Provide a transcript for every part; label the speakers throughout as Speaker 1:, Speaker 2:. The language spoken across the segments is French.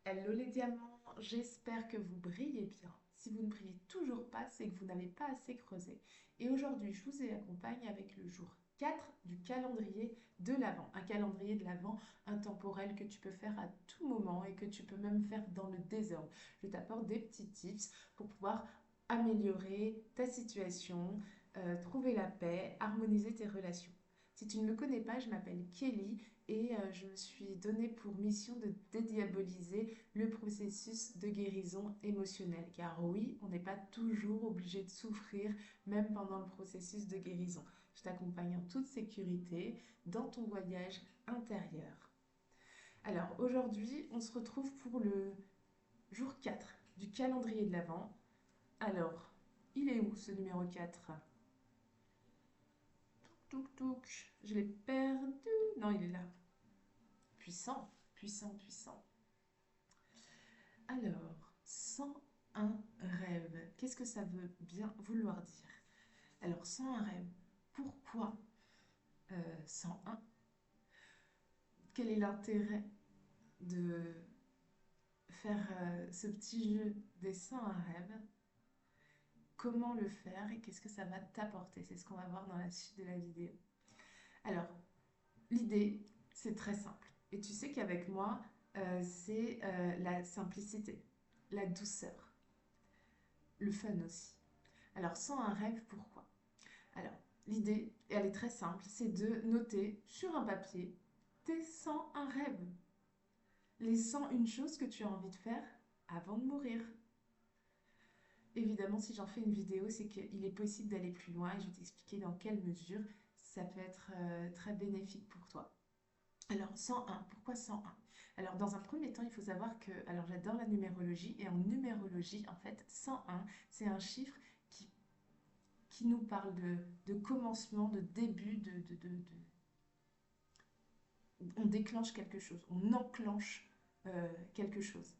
Speaker 1: Hello les diamants, j'espère que vous brillez bien. Si vous ne brillez toujours pas, c'est que vous n'avez pas assez creusé. Et aujourd'hui, je vous accompagne avec le jour 4 du calendrier de l'Avent. Un calendrier de l'Avent intemporel que tu peux faire à tout moment et que tu peux même faire dans le désordre. Je t'apporte des petits tips pour pouvoir améliorer ta situation, trouver la paix, harmoniser tes relations. Si tu ne me connais pas, je m'appelle Kelly et je me suis donné pour mission de dédiaboliser le processus de guérison émotionnelle. Car oui, on n'est pas toujours obligé de souffrir, même pendant le processus de guérison. Je t'accompagne en toute sécurité dans ton voyage intérieur. Alors aujourd'hui, on se retrouve pour le jour 4 du calendrier de l'Avent. Alors, il est où ce numéro 4? Touk touk, je l'ai perdu. Non, il est là. Puissant, puissant, puissant. Alors, 101 rêves, qu'est-ce que ça veut bien vouloir dire? Alors, 101 rêves, pourquoi 101? Quel est l'intérêt de faire ce petit jeu des 101 rêves? Comment le faire et qu'est-ce que ça va t'apporter? C'est ce qu'on va voir dans la suite de la vidéo. Alors, l'idée, c'est très simple. Et tu sais qu'avec moi, c'est la simplicité, la douceur, le fun aussi. Alors, 101 rêves, pourquoi? Alors, l'idée, elle est très simple, c'est de noter sur un papier tes 101 rêves. Les 101 choses que tu as envie de faire avant de mourir. Évidemment, si j'en fais une vidéo, c'est qu'il est possible d'aller plus loin et je vais t'expliquer dans quelle mesure ça peut être très bénéfique pour toi. Alors, 101, pourquoi 101? Alors, dans un premier temps, il faut savoir que, alors j'adore la numérologie, et en numérologie, en fait, 101, c'est un chiffre qui nous parle de commencement, de début, on déclenche quelque chose, on enclenche quelque chose.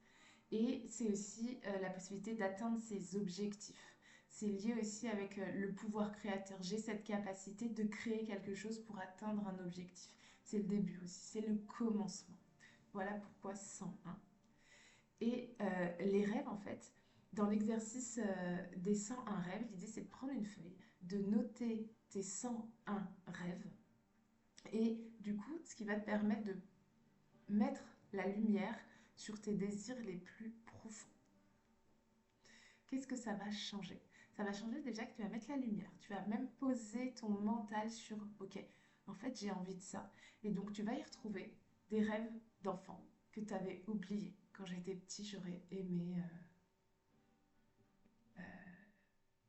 Speaker 1: Et c'est aussi la possibilité d'atteindre ses objectifs. C'est lié aussi avec le pouvoir créateur. J'ai cette capacité de créer quelque chose pour atteindre un objectif. C'est le début aussi, c'est le commencement. Voilà pourquoi 101. Et les rêves, en fait, dans l'exercice des 101 rêves, l'idée c'est de prendre une feuille, de noter tes 101 rêves. Et du coup, ce qui va te permettre de mettre la lumière sur tes désirs les plus profonds. Qu'est-ce que ça va changer? Ça va changer déjà que tu vas mettre la lumière. Tu vas même poser ton mental sur, ok, en fait j'ai envie de ça. Et donc tu vas y retrouver des rêves d'enfant que tu avais oubliés. Quand j'étais petit, j'aurais aimé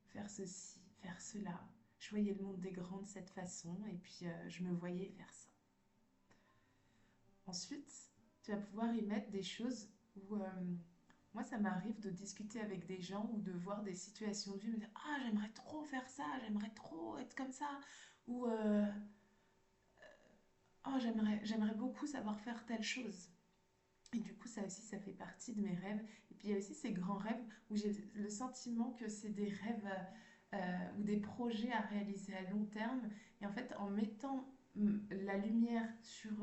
Speaker 1: faire ceci, faire cela. Je voyais le monde des grands de cette façon et puis je me voyais faire ça. Ensuite, tu vas pouvoir y mettre des choses où moi ça m'arrive de discuter avec des gens ou de voir des situations de vie, me dire ah j'aimerais trop faire ça, j'aimerais trop être comme ça ou oh j'aimerais beaucoup savoir faire telle chose. Et du coup, ça aussi, ça fait partie de mes rêves. Et puis, il y a aussi ces grands rêves où j'ai le sentiment que c'est des rêves ou des projets à réaliser à long terme. Et en fait, en mettant la lumière sur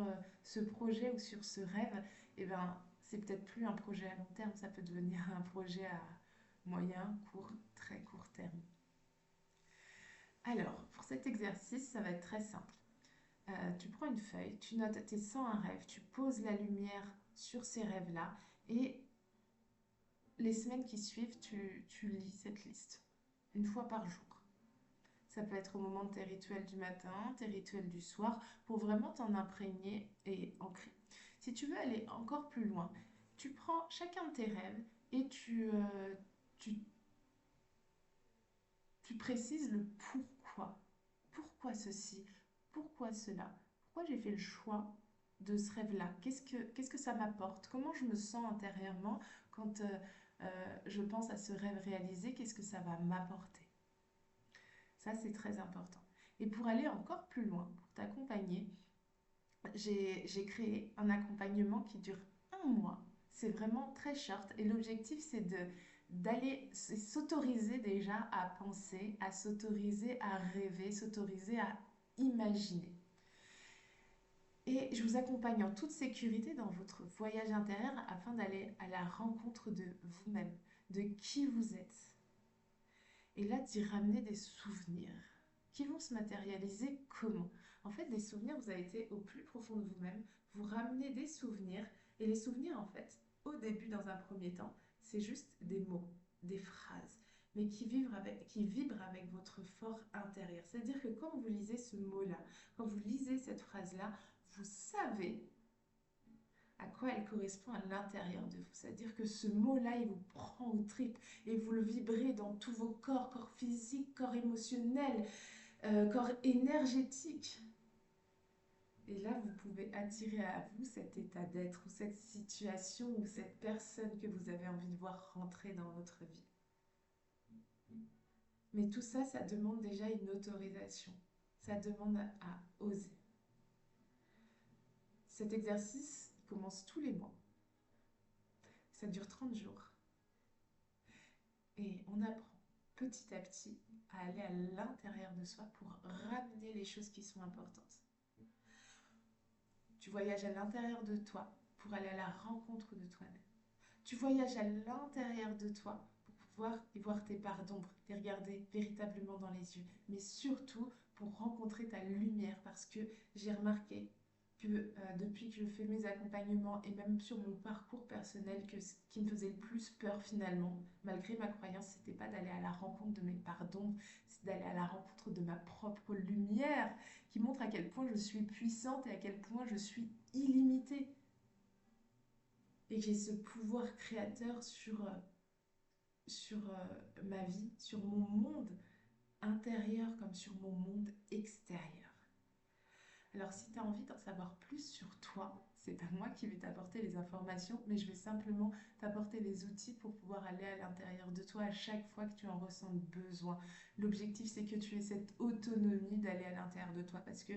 Speaker 1: ce projet ou sur ce rêve, eh ben, c'est peut-être plus un projet à long terme, ça peut devenir un projet à moyen, court, très court terme. Alors, pour cet exercice, ça va être très simple. Tu prends une feuille, tu notes tes 101 rêves, tu poses la lumière sur ces rêves-là et les semaines qui suivent, tu lis cette liste une fois par jour. Ça peut être au moment de tes rituels du matin, tes rituels du soir, pour vraiment t'en imprégner et ancrer. Si tu veux aller encore plus loin, tu prends chacun de tes rêves et tu, tu précises le pourquoi. Pourquoi ceci? Pourquoi cela? Pourquoi j'ai fait le choix de ce rêve-là? Qu'est-ce que ça m'apporte? Comment je me sens intérieurement quand je pense à ce rêve réalisé? Qu'est-ce que ça va m'apporter? Ça, c'est très important. Et pour aller encore plus loin, pour t'accompagner, j'ai créé un accompagnement qui dure un mois. C'est vraiment très short et l'objectif, c'est d'aller s'autoriser déjà à penser, à s'autoriser à rêver, s'autoriser à imaginer. Et je vous accompagne en toute sécurité dans votre voyage intérieur afin d'aller à la rencontre de vous-même, de qui vous êtes. Et là, d'y ramener des souvenirs qui vont se matérialiser comment? En fait, des souvenirs, vous avez été au plus profond de vous-même, vous ramenez des souvenirs, et les souvenirs, en fait, au début, dans un premier temps, c'est juste des mots, des phrases, mais qui vibrent avec votre fort intérieur. C'est-à-dire que quand vous lisez ce mot-là, quand vous lisez cette phrase-là, vous savez à quoi elle correspond à l'intérieur de vous. C'est-à-dire que ce mot-là, il vous prend aux tripes et vous le vibrez dans tous vos corps, corps physique, corps émotionnel, corps énergétique. Et là, vous pouvez attirer à vous cet état d'être ou cette situation ou cette personne que vous avez envie de voir rentrer dans votre vie. Mais tout ça, ça demande déjà une autorisation. Ça demande à oser. Cet exercice, il commence tous les mois. Ça dure 30 jours. Et on apprend petit à petit à aller à l'intérieur de soi pour ramener les choses qui sont importantes. Tu voyages à l'intérieur de toi pour aller à la rencontre de toi-même. Tu voyages à l'intérieur de toi pour pouvoir y voir tes parts d'ombre, les regarder véritablement dans les yeux, mais surtout pour rencontrer ta lumière parce que j'ai remarqué que depuis que je fais mes accompagnements et même sur mon parcours personnel, que ce qui me faisait le plus peur finalement, malgré ma croyance, c'était pas d'aller à la rencontre de mes parts d'ombre, c'est d'aller à la rencontre de ma propre lumière qui montre à quel point je suis puissante et à quel point je suis illimitée. Et que j'ai ce pouvoir créateur sur ma vie, sur mon monde intérieur comme sur mon monde extérieur. Alors si tu as envie d'en savoir plus sur toi, c'est pas moi qui vais t'apporter les informations, mais je vais simplement t'apporter les outils pour pouvoir aller à l'intérieur de toi à chaque fois que tu en ressens besoin. L'objectif, c'est que tu aies cette autonomie d'aller à l'intérieur de toi parce que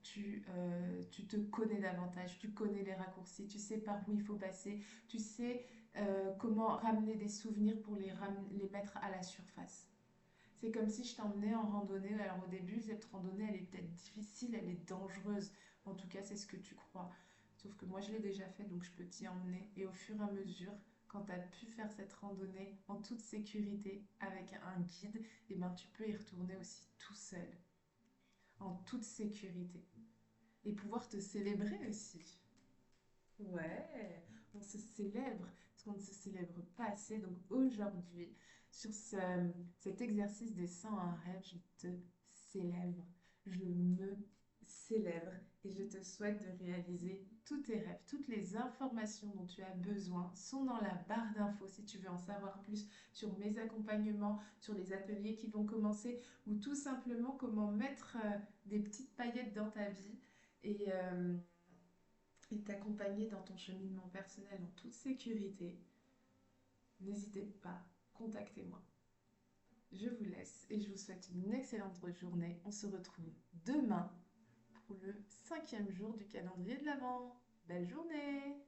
Speaker 1: tu te connais davantage, tu connais les raccourcis, tu sais par où il faut passer, tu sais comment ramener des souvenirs pour les mettre à la surface. C'est comme si je t'emmenais en randonnée. Alors au début, cette randonnée, elle est peut-être difficile, elle est dangereuse. En tout cas, c'est ce que tu crois. Sauf que moi, je l'ai déjà fait, donc je peux t'y emmener. Et au fur et à mesure, quand tu as pu faire cette randonnée en toute sécurité avec un guide, eh ben, tu peux y retourner aussi tout seul, en toute sécurité. Et pouvoir te célébrer aussi. Ouais, on se célèbre, parce qu'on ne se célèbre pas assez. Donc aujourd'hui, sur cet exercice des 101 rêves, je te célèbre, je me célèbre et je te souhaite de réaliser tous tes rêves. Toutes les informations dont tu as besoin sont dans la barre d'infos si tu veux en savoir plus sur mes accompagnements, sur les ateliers qui vont commencer ou tout simplement comment mettre des petites paillettes dans ta vie. Et t'accompagner dans ton cheminement personnel en toute sécurité, n'hésitez pas, contactez-moi. Je vous laisse et je vous souhaite une excellente journée. On se retrouve demain pour le 5e jour du calendrier de l'Avent. Belle journée!